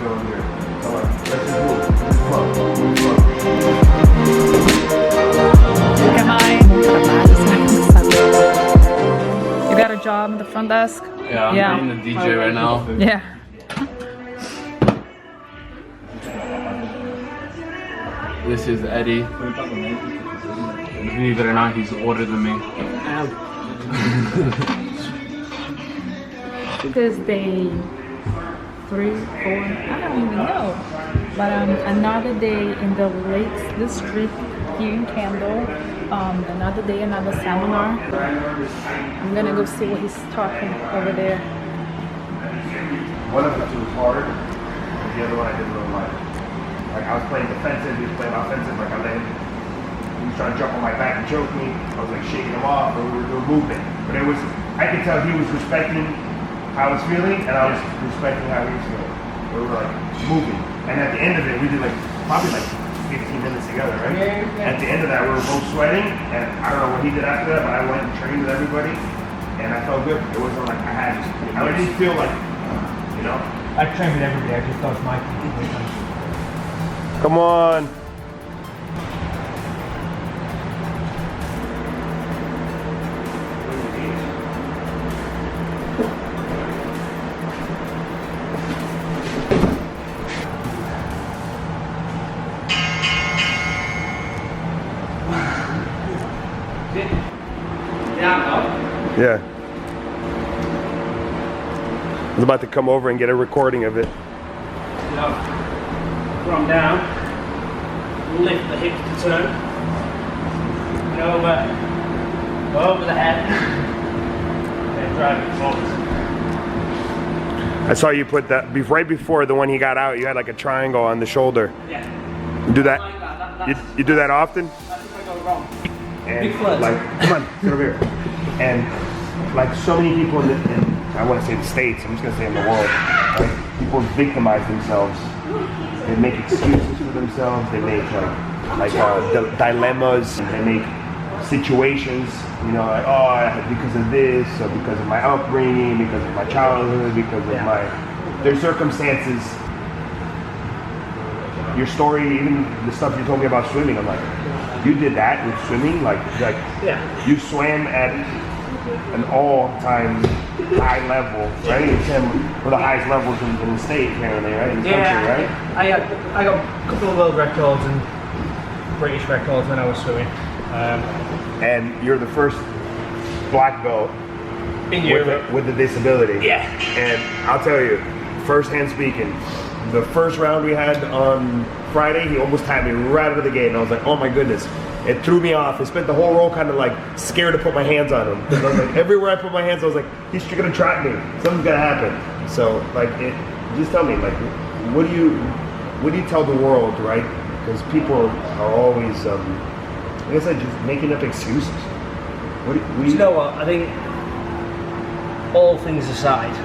going here. Come on, let's just move. Move slow. Look at mine. You got a job at the front desk? Yeah, I'm being the DJ right now. Yeah. This is Eddie. Believe it or not, he's older than me. This day 3, 4, I don't even know. But another day in the Lakes District here in Kendall. Another day, another seminar. I'm gonna go see what he's talking over there. One of the two was hard, and the other one I did a little light. Like I was playing defensive, he was playing offensive, like I let him, he was trying to jump on my back and choke me. I was like shaking him off, or we were doing movement. But it was, I could tell he was respecting how I was feeling, and I was respecting how he was feeling. We were like moving. And at the end of it, we did like, probably like 15 minutes together, right? Yeah. At the end of that, we were both sweating, and I don't know what he did after that, but I went and trained with everybody, and I felt good. It wasn't like I didn't feel like, you know? I train with everybody, I just thought my thing. Come on. Yeah. I was about to come over and get a recording of it. From down, lift the hips to turn, and over the head, and drive it forward. I saw you put that, right before the one he got out, you had like a triangle on the shoulder. Yeah. You do that? Like that. You do that often? That's if I go wrong. And Big flirt. like, come on, get over here. And like so many people in I want to say the States, I'm just going to say in the world, right? People victimize themselves. They make excuses for themselves. They make dilemmas. They make situations, you know, like, oh, because of this, or because of my upbringing, because of my childhood, because of their circumstances. Your story, even the stuff you told me about swimming, I'm like, you did that with swimming? Like you swam at an all-time high level, right? It's one of the highest levels in the state, apparently, right? In the country, right? I got a couple of world records and British records when I was swimming. And you're the first black belt in Europe with a disability. Yeah. And I'll tell you, first-hand speaking, the first round we had on Friday, he almost tapped me right out of the gate, and I was like, oh my goodness. It threw me off. I spent the whole roll kind of like scared to put my hands on him. Because I was like, everywhere I put my hands, I was like, he's gonna trap me. Something's gonna happen. So like, just tell me, like, what do you tell the world, right? Because people are always, like I said, just making up excuses. You know what? I think all things aside,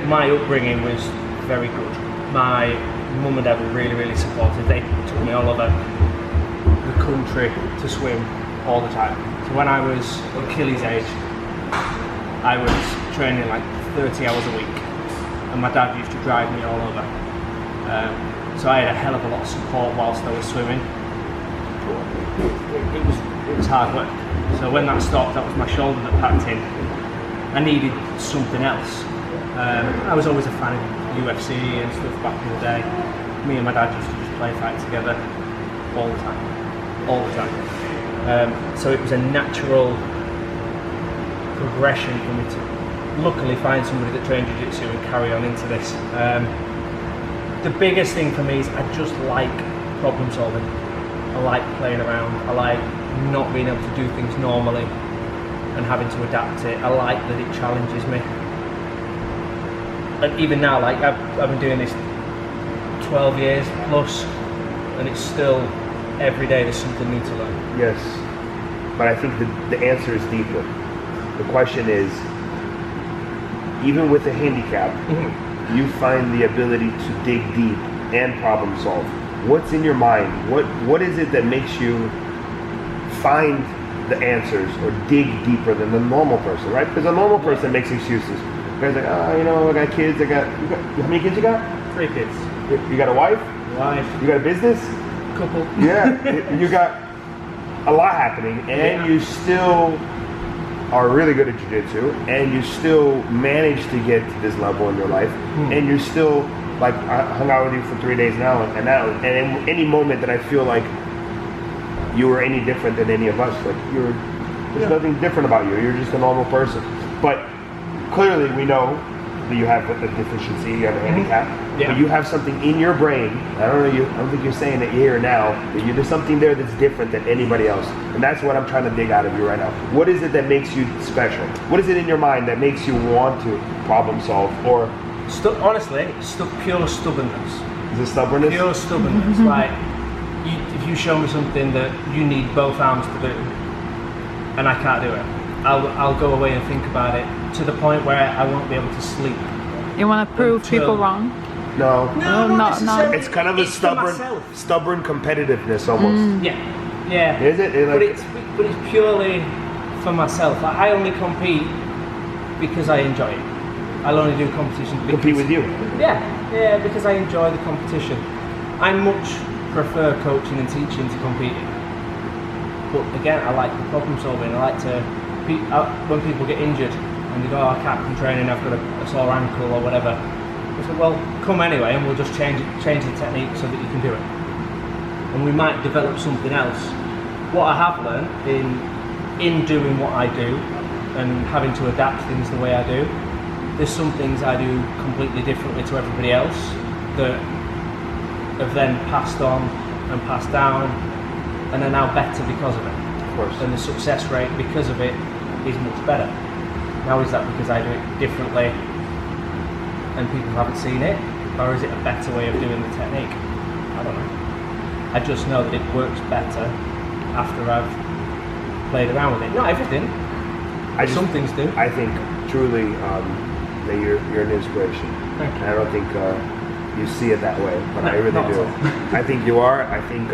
my upbringing was very good. My mum and dad were really, really supportive. They took me all over the country to swim all the time. So when I was Achilles age, I was training like 30 hours a week, and my dad used to drive me all over. So I had a hell of a lot of support whilst I was swimming. It was hard work. So when that stopped, that was my shoulder that packed in. I needed something else. I was always a fan of UFC and stuff back in the day. Me and my dad used to just play fight together all the time. So it was a natural progression for me to luckily find somebody that trained Jiu Jitsu and carry on into this. The biggest thing for me is I just like problem solving. I like playing around. I like not being able to do things normally and having to adapt it. I like that it challenges me. And even now, like I've been doing this 12 years plus, and it's still every day there's something new to learn. Yes, but I think the answer is deeper. The question is, even with a handicap, you find the ability to dig deep and problem solve. What's in your mind? What is it that makes you find the answers or dig deeper than the normal person, right? Because a normal person makes excuses. The guy's like, oh, you know, I got kids. You got how many kids you got? 3 kids. You got a wife? Wife, You got a business? couple. Yeah. You got a lot happening, and you still are really good at jiu-jitsu, and you still manage to get to this level in your life, and you're still, like, I hung out with you for 3 days now, and in any moment that I feel like you were any different than any of us, like, there's nothing different about you, you're just a normal person. But clearly we know that you have a deficiency, you have a handicap, but you have something in your brain, I don't think you're saying it here now, but there's something there that's different than anybody else. And that's what I'm trying to dig out of you right now. What is it that makes you special? What is it in your mind that makes you want to problem solve? Or Honestly, pure stubbornness. is it stubbornness? Pure stubbornness. Like, if you show me something that you need both arms to do, and I can't do it, I'll go away and think about it to the point where I won't be able to sleep. You want to prove people wrong? No. not necessarily. It's kind of a stubborn competitiveness almost. Yeah. Is it? But it's purely for myself. Like, I only compete because I enjoy it. I'll only do competition because, Compete with you. Yeah, because I enjoy the competition. I much prefer coaching and teaching to competing. But again, I like the problem solving. I like to when people get injured and they go, oh, I can't come training, I've got a sore ankle or whatever. I said, well, come anyway, and we'll just change the technique so that you can do it. And we might develop something else. What I have learned in doing what I do and having to adapt things the way I do, there's some things I do completely differently to everybody else that have then passed on and passed down and are now better because of it. Of course. And the success rate because of it is much better. Now, is that because I do it differently and people haven't seen it, or is it a better way of doing the technique? I don't know. I just know that it works better after I've played around with it. Not everything. Some things do. I think truly that you're an inspiration. Thank you. And I don't think you see it that way, but I really not do. at all. I think you are. I think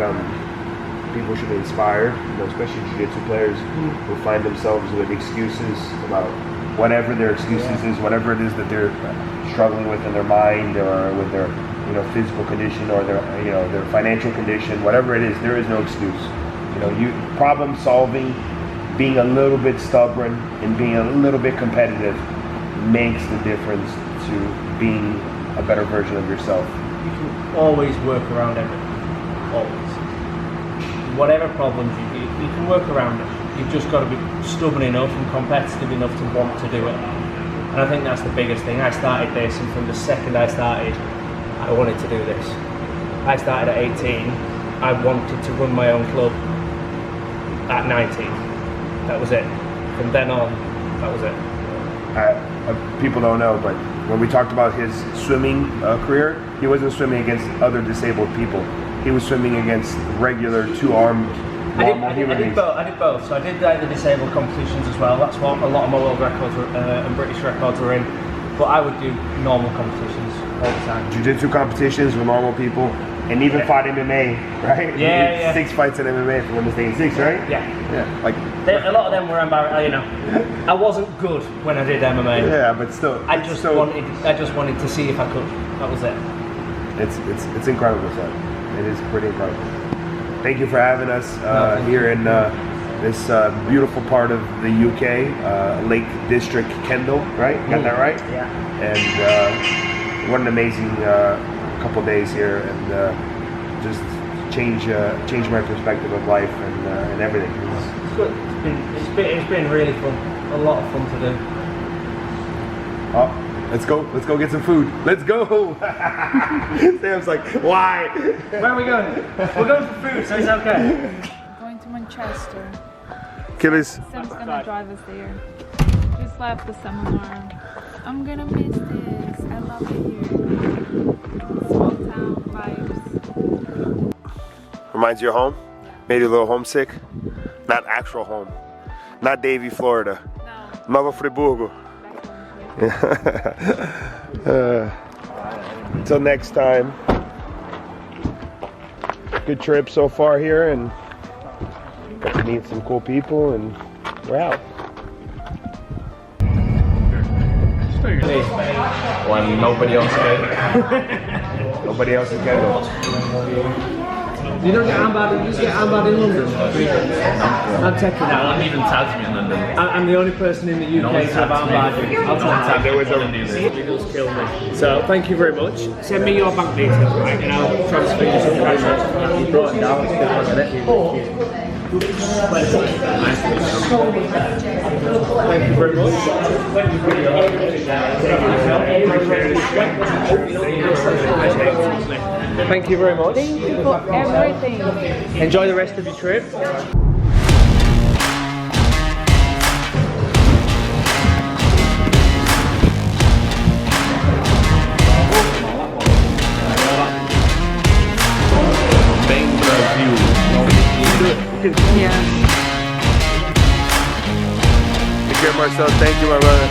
people should be inspired, especially jiu-jitsu players who find themselves with excuses about whatever their excuses is, whatever it is that they're struggling with in their mind or with their physical condition or their financial condition, whatever it is, there is no excuse. You problem solving, being a little bit stubborn and being a little bit competitive makes the difference to being a better version of yourself. You can always work around everything. Always. Whatever problems you can work around it. You've just got to be stubborn enough and competitive enough to want to do it. And I think that's the biggest thing. I started this, and from the second I started, I wanted to do this. I started at 18. I wanted to run my own club at 19. That was it. From then on, that was it. People don't know, but when we talked about his swimming career, he wasn't swimming against other disabled people. He was swimming against regular two-armed normal human beings. I did both. So I did the disabled competitions as well. That's what a lot of my world records and British records were in. But I would do normal competitions all the time. Jiu-jitsu competitions with normal people, and even fought MMA, right? Yeah. 6 fights in MMA, if I'm mistaken. 6, right? Yeah. Like a lot of them were embarrassing. I wasn't good when I did MMA. Yeah, but still. I just wanted to see if I could. That was it. It's incredible stuff. It is pretty incredible. Thank you for having us here in this beautiful part of the UK, Lake District, Kendall, right? Got that right? Yeah. And what an amazing couple days here, and just change my perspective of life and everything. It's good. It's been really fun. A lot of fun to do. Oh. Let's go get some food. Let's go. Sam's like, why? Where are we going? We're going for food, so it's okay. Going to Manchester. Killers. Sam's gonna drive us there. Just left the seminar. I'm gonna miss this. I love it here. Small town vibes. Reminds you of home? Made you a little homesick? Not actual home. Not Davie, Florida. No. Nova Friburgo. Until next time, good trip so far here, and got to meet some cool people, and we're out. When nobody else did. Nobody else in Kendall. You don't get armbarred, you just get armbarred in London. I'm taking No that. one even tags me in London. I'm the only person in the UK one to have tags me. armbarred you. I'll tag There was a you. Just kill me. So thank you very much. Send me your bank details, right, and I'll transfer you some cash. You brought it down. Thank you very much. Thank you very much. Thank you for everything. Enjoy the rest of your trip. Yeah. Take care, Marcel. Thank you, my brother.